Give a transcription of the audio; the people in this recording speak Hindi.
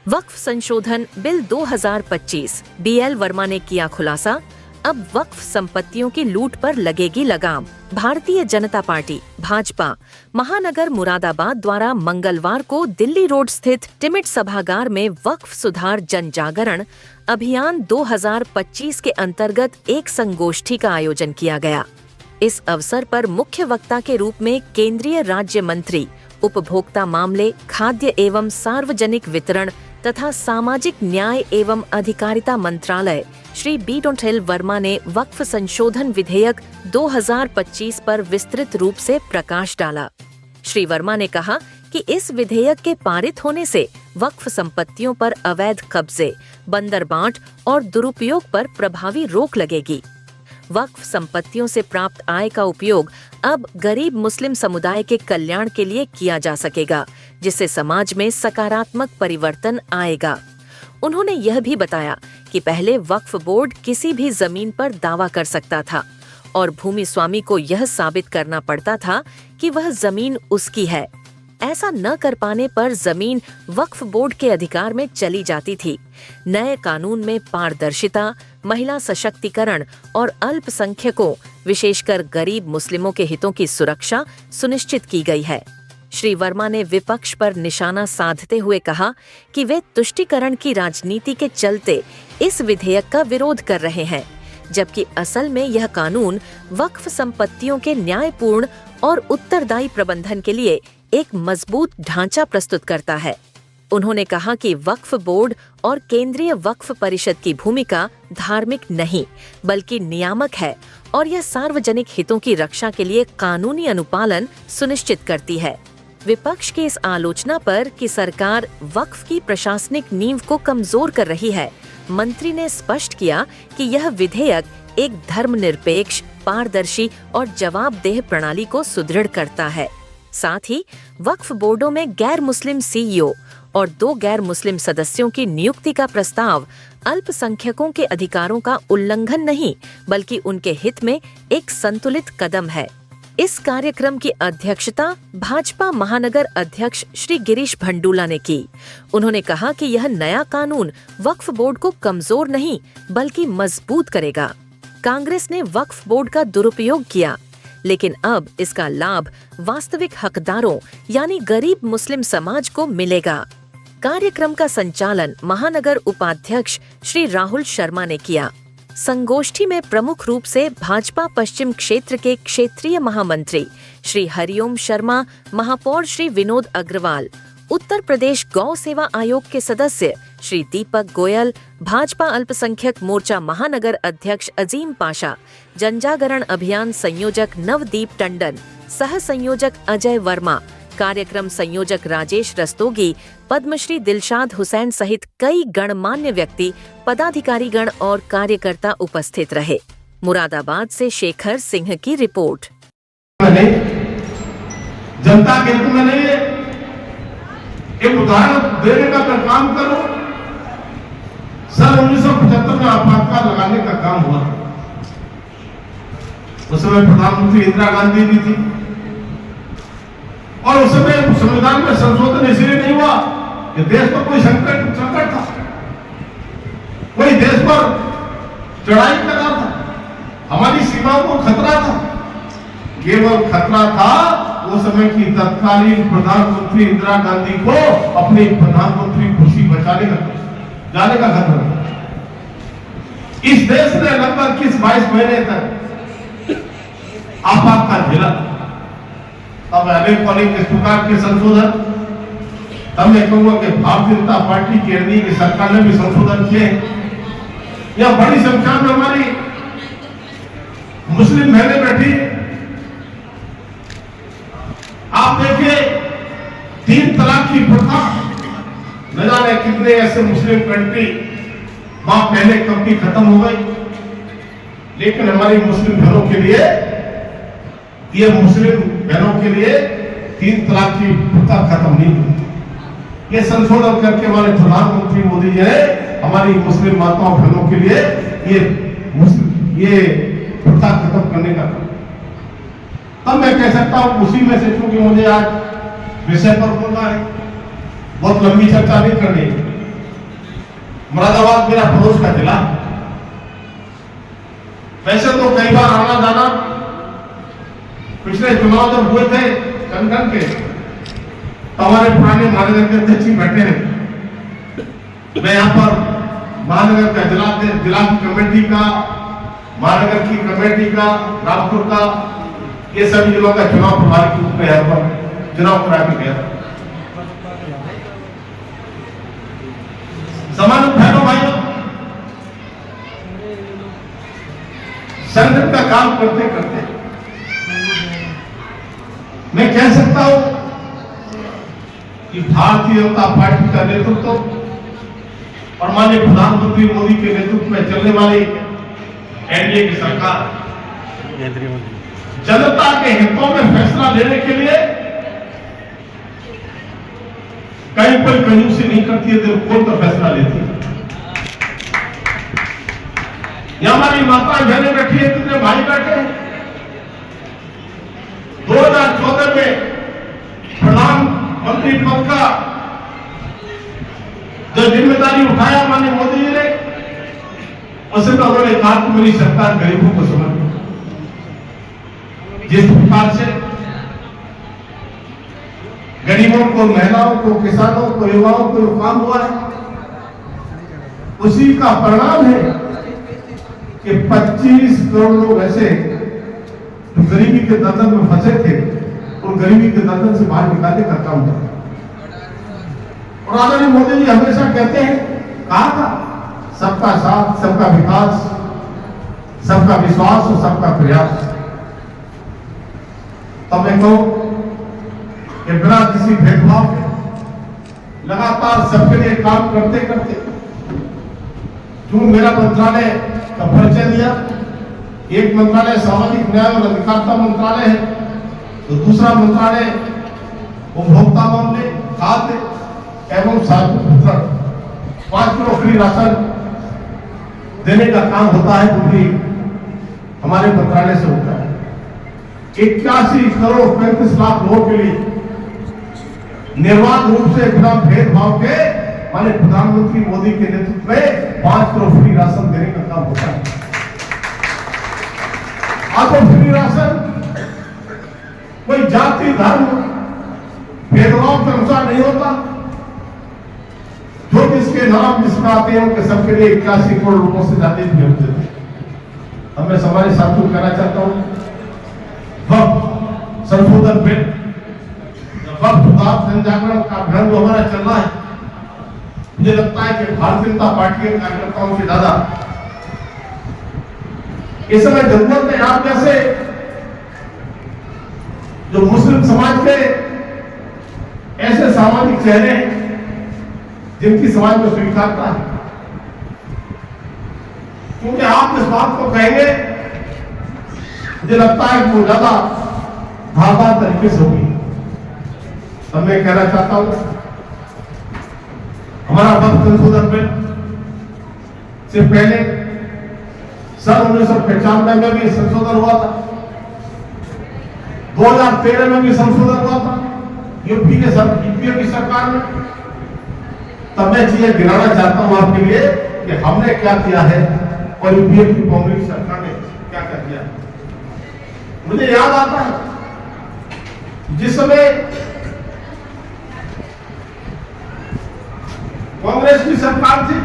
वक्फ संशोधन बिल 2025, बीएल वर्मा ने किया खुलासा। अब वक्फ संपत्तियों की लूट पर लगेगी लगाम। भारतीय जनता पार्टी भाजपा महानगर मुरादाबाद द्वारा मंगलवार को दिल्ली रोड स्थित टिमिट सभागार में वक्फ सुधार जन जागरण अभियान 2025 के अंतर्गत एक संगोष्ठी का आयोजन किया गया। इस अवसर पर मुख्य वक्ता के रूप में केंद्रीय राज्य मंत्री उपभोक्ता मामले, खाद्य एवं सार्वजनिक वितरण तथा सामाजिक न्याय एवं अधिकारिता मंत्रालय श्री बी. वर्मा ने वक्फ संशोधन विधेयक 2025 पर विस्तृत रूप से प्रकाश डाला। श्री वर्मा ने कहा कि इस विधेयक के पारित होने से वक्फ संपत्तियों पर अवैध कब्जे, बंदरबांट और दुरुपयोग पर प्रभावी रोक लगेगी। वक्फ संपत्तियों से प्राप्त आय का उपयोग अब गरीब मुस्लिम समुदाय के कल्याण के लिए किया जा सकेगा, जिससे समाज में सकारात्मक परिवर्तन आएगा। उन्होंने यह भी बताया कि पहले वक्फ बोर्ड किसी भी जमीन पर दावा कर सकता था और भूमि स्वामी को यह साबित करना पड़ता था कि वह जमीन उसकी है। ऐसा न कर पाने पर जमीन वक्फ बोर्ड के अधिकार में चली जाती थी। नए कानून में पारदर्शिता, महिला सशक्तिकरण और अल्पसंख्यकों विशेषकर गरीब मुस्लिमों के हितों की सुरक्षा सुनिश्चित की गई है। श्री वर्मा ने विपक्ष पर निशाना साधते हुए कहा कि वे तुष्टीकरण की राजनीति के चलते इस विधेयक का विरोध कर रहे हैं, जबकि असल में यह कानून वक्फ संपत्तियों के न्यायपूर्ण और उत्तरदायी प्रबंधन के लिए एक मजबूत ढांचा प्रस्तुत करता है। उन्होंने कहा कि वक्फ बोर्ड और केंद्रीय वक्फ परिषद की भूमिका धार्मिक नहीं बल्कि नियामक है और यह सार्वजनिक हितों की रक्षा के लिए कानूनी अनुपालन सुनिश्चित करती है। विपक्ष की इस आलोचना पर कि सरकार वक्फ की प्रशासनिक नींव को कमजोर कर रही है, मंत्री ने स्पष्ट किया कि यह विधेयक एक धर्मनिरपेक्ष, पारदर्शी और जवाबदेह प्रणाली को सुदृढ़ करता है। साथ ही वक्फ बोर्डों में गैर मुस्लिम सीईओ और 2 गैर मुस्लिम सदस्यों की नियुक्ति का प्रस्ताव अल्पसंख्यकों के अधिकारों का उल्लंघन नहीं बल्कि उनके हित में एक संतुलित कदम है। इस कार्यक्रम की अध्यक्षता भाजपा महानगर अध्यक्ष श्री गिरीश भंडूला ने की। उन्होंने कहा कि यह नया कानून वक्फ बोर्ड को कमजोर नहीं बल्कि मजबूत करेगा। कांग्रेस ने वक्फ बोर्ड का दुरुपयोग किया, लेकिन अब इसका लाभ वास्तविक हकदारों यानी गरीब मुस्लिम समाज को मिलेगा। कार्यक्रम का संचालन महानगर उपाध्यक्ष श्री राहुल शर्मा ने किया। संगोष्ठी में प्रमुख रूप से भाजपा पश्चिम क्षेत्र के क्षेत्रीय महामंत्री श्री हरिओम शर्मा, महापौर श्री विनोद अग्रवाल, उत्तर प्रदेश गौ सेवा आयोग के सदस्य श्री दीपक गोयल, भाजपा अल्पसंख्यक मोर्चा महानगर अध्यक्ष अजीम पाशा, जनजागरण अभियान संयोजक नवदीप टंडन, सह संयोजक अजय वर्मा, कार्यक्रम संयोजक राजेश रस्तोगी, पद्मश्री दिलशाद हुसैन सहित कई गणमान्य व्यक्ति, पदाधिकारीगण और कार्यकर्ता उपस्थित रहे। मुरादाबाद से शेखर सिंह की रिपोर्ट। जनता के हित में नहीं है, एक उदाहरण देने का अगर काम करो, सन 1975 में आपातकाल लगाने का काम हुआ। उस समय प्रधानमंत्री इंदिरा गांधी जी थी और उस समय संविधान में संशोधन इसलिए नहीं हुआ कि देश पर कोई संकट था, कोई देश पर चढ़ाई कर रहा था, हमारी सीमाओं को खतरा था। केवल खतरा था उस समय की तत्कालीन प्रधानमंत्री इंदिरा गांधी को अपनी प्रधानमंत्री कुर्सी बचाने जाने का खतरा था। इस देश ने लगभग 21-22 महीने तक आपातकाल झेला। अब इलेक्ट्रॉनिक प्रकार के संशोधन, तब मैं कहूंगा कि भारतीय जनता पार्टी की एनडीए की सरकार ने भी संशोधन किए। यह बड़ी संख्या में हमारी मुस्लिम बहनें बैठी। आप देखिए 3 तलाक की प्रथा, न जाने कितने ऐसे मुस्लिम कंट्री वहां पहले कब की खत्म हो गई, लेकिन हमारी मुस्लिम बहनों के लिए, ये मुस्लिम बहनों के लिए 3 तलाक की प्रथा खत्म नहीं हुई। ये संशोधन करके हमारे प्रधानमंत्री मोदी जी ने हमारी मुस्लिम माताओं बहनों के लिए ये प्रथा खत्म करने का। तब मैं कह सकता हूं उसी में से, क्योंकि मुझे आज विषय पर बोलना है, बहुत लंबी चर्चा नहीं करनी। मुरादाबाद मेरा पड़ोस का जिला, वैसे तो कई बार आना जाना, पिछले चुनाव जब हुए थे कनकन के, तो हमारे पुराने महानगर के अध्यक्ष बैठे हैं। मैं यहाँ पर महानगर का जिला की कमेटी का, महानगर की कमेटी का, रामपुर का, ये सभी जिलों का चुनाव प्रभारी के रूप में यहाँ पर चुनाव करा के गया। समान बहनों भाइयों, संगठन का काम करते करते मैं कह सकता हूं कि भारतीय जनता पार्टी का नेतृत्व और माननीय प्रधानमंत्री मोदी के नेतृत्व में चलने वाली एनडीए की सरकार जनता के हितों में फैसला लेने के लिए कहीं कोई कंजूसी नहीं करती है, दिल खोल कर फैसला लेती है। यहां हमारी माता बहनें बैठी है, कितने भाई बैठे हैं। 2014 में प्रधानमंत्री पद का जो जिम्मेदारी उठाया माननीय मोदी जी ने, उसमें उन्होंने कहा कि मेरी सरकार गरीबों को समर्पित। जिस प्रकार से गरीबों को, महिलाओं को, किसानों को, युवाओं को काम हुआ है, उसी का परिणाम है कि 25 करोड़ लोग ऐसे जो गरीबी के दलदल में फंसे थे और गरीबी के दलदल से बाहर निकालने का काम हुआ। और आदरणीय मोदी जी हमेशा कहते हैं, कहा था, सबका साथ, सबका विकास, सबका विश्वास और सबका प्रयास। तब मैं कहूं कि बिना किसी भेदभाव के लगातार सबके लिए काम करते करते, जो मेरा मंत्रालय का परिचय दिया, एक मंत्रालय सामाजिक न्याय और अधिकारिता मंत्रालय है, तो दूसरा मंत्रालय उपभोक्ता मामले, खाद्य एवं सार्वजनिक वितरण, 5 किलो फ्री राशन देने का काम होता है, वो भी हमारे मंत्रालय से होता है। 81 करोड़ 35 लाख लोगों के लिए निर्बाध रूप से बिना भेदभाव के माननीय प्रधानमंत्री मोदी के नेतृत्व में 5 किलो फ्री राशन देने का काम होता है। आपको फ्री राशन कोई जाति, धर्म, भेदभाव के अनुसार नहीं होता। जो जिसके नाम जिसमें आते हैं उनके सबके लिए 81 करोड़ रुपयों से ज्यादा भी होते थे। अब मैं हमारे साथियों को कहना चाहता हूं, वक्त संशोधन बिल, वक्त जन जागरण का अभियान जो हमारा चल रहा है, मुझे लगता है कि भारतीय जनता पार्टी के कार्यकर्ताओं से ज्यादा इस समय जरूरत है आप जैसे जो मुस्लिम समाज के ऐसे सामाजिक चेहरे जिनकी समाज में स्वीकारता है, क्योंकि आप इस बात को कहेंगे, मुझे लगता है कि वो ज्यादा धारदार तरीके से होगी। अब मैं कहना चाहता हूं, हमारा वक्त संशोधन बिल से पहले सन 1995 में भी संशोधन हुआ था, 2013 में भी संशोधन हुआ था यूपी की सरकार में। तब मैं चीजें गिनाना चाहता हूं आपके लिए कि हमने क्या किया है और यूपीए की कांग्रेस सरकार ने क्या क्या किया। मुझे याद आता है जिस समय कांग्रेस की सरकार थी,